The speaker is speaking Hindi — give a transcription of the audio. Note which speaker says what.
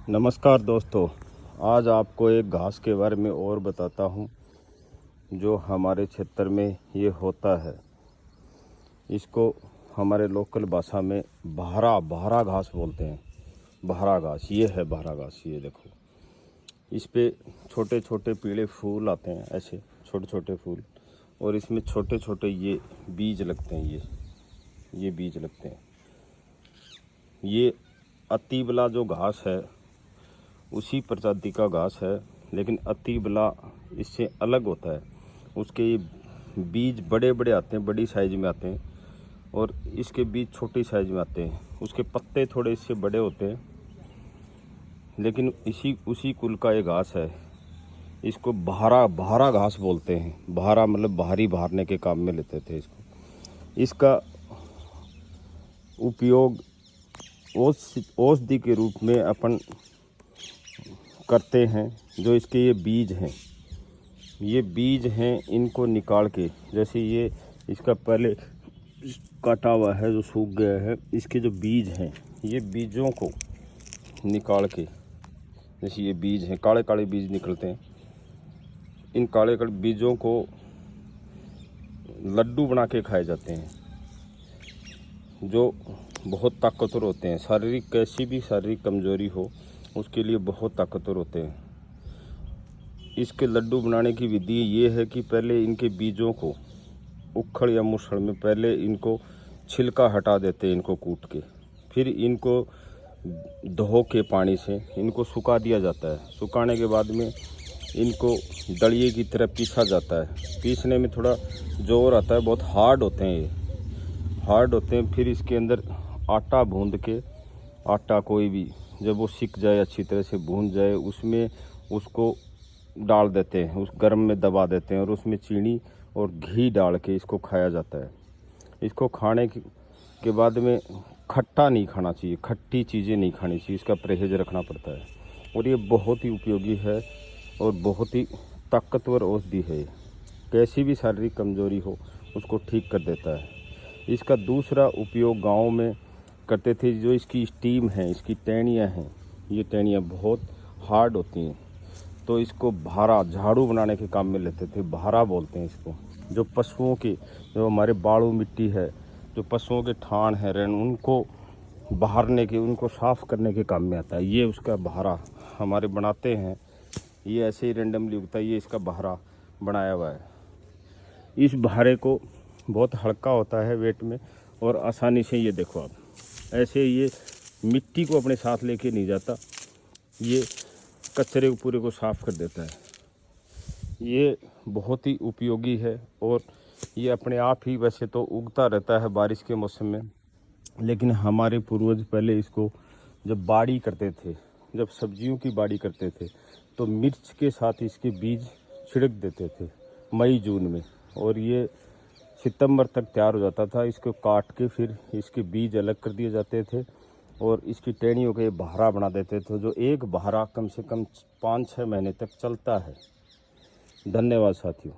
Speaker 1: नमस्कार दोस्तों, आज आपको एक घास के बारे में और बताता हूँ जो हमारे क्षेत्र में ये होता है। इसको हमारे लोकल भाषा में बहरा घास बोलते हैं। बहरा घास, ये है बहरा घास। ये देखो, इस पे छोटे छोटे पीले फूल आते हैं, ऐसे छोटे छोटे फूल, और इसमें छोटे छोटे ये बीज लगते हैं। ये बीज लगते हैं। ये अतीबला जो घास है उसी प्रजाति का घास है, लेकिन अतीबला इससे अलग होता है। उसके ये बीज बड़े बड़े आते हैं, बड़ी साइज में आते हैं, और इसके बीज छोटी साइज में आते हैं। उसके पत्ते थोड़े इससे बड़े होते हैं, लेकिन उसी कुल का ये घास है। इसको बहरा घास बोलते हैं। बहरा मतलब बाहरी बहारने के काम में लेते थे इसको। इसका उपयोग औषधि के रूप में अपन करते हैं। जो इसके ये बीज हैं, इनको निकाल के, जैसे ये इसका पहले काटा हुआ है जो सूख गया है, इसके जो बीज हैं, ये बीजों को निकाल के, जैसे ये बीज हैं, काले काले बीज निकलते हैं। इन काले काले बीजों को लड्डू बना के खाए जाते हैं, जो बहुत ताकतवर होते हैं। कैसी भी शारीरिक कमजोरी हो, उसके लिए बहुत ताकतवर होते हैं। इसके लड्डू बनाने की विधि ये है कि पहले इनके बीजों को उखड़ या मुसड़ में पहले इनको छिलका हटा देते हैं, इनको कूट के। फिर इनको धो के पानी से इनको सुखा दिया जाता है। सुखाने के बाद में इनको दलिए की तरह पीसा जाता है। पीसने में थोड़ा जोर आता है, बहुत हार्ड होते हैं ये, हार्ड होते हैं। फिर इसके अंदर आटा भूंद के, आटा कोई भी, जब वो सिक जाए, अच्छी तरह से भून जाए, उसमें उसको डाल देते हैं, उस गर्म में दबा देते हैं, और उसमें चीनी और घी डाल के इसको खाया जाता है। इसको खाने के बाद में खट्टा नहीं खाना चाहिए, खट्टी चीज़ें नहीं खानी चाहिए, इसका परहेज रखना पड़ता है। और ये बहुत ही उपयोगी है और बहुत ही ताकतवर औषधि है। कैसी भी शारीरिक कमजोरी हो उसको ठीक कर देता है। इसका दूसरा उपयोग गाँव में करते थे। जो इसकी स्टीम है, इसकी टहनियाँ हैं, ये टहनियाँ बहुत हार्ड होती हैं, तो इसको बहरा, झाड़ू बनाने के काम में लेते थे। बहरा बोलते हैं इसको। जो पशुओं की, जो हमारे बालू मिट्टी है, जो पशुओं के ठान है, रेन, उनको बहारने के, उनको साफ़ करने के काम में आता है। ये उसका बहरा हमारे बनाते हैं। ये ऐसे ही रेंडमली उगता है, ये इसका बहरा बनाया हुआ है। इस बहरे को बहुत हल्का होता है वेट में, और आसानी से, ये देखो आप, ऐसे ये मिट्टी को अपने साथ लेके नहीं जाता, ये कचरे पूरे को साफ़ कर देता है। ये बहुत ही उपयोगी है, और ये अपने आप ही वैसे तो उगता रहता है बारिश के मौसम में, लेकिन हमारे पूर्वज पहले इसको जब बाड़ी करते थे, जब सब्जियों की बाड़ी करते थे, तो मिर्च के साथ इसके बीज छिड़क देते थे मई जून में, और ये सितंबर तक तैयार हो जाता था। इसको काट के फिर इसके बीज अलग कर दिए जाते थे, और इसकी टहनियों के बहरा बना देते थे, जो एक बहरा कम से कम 5-6 महीने तक चलता है। धन्यवाद साथियों।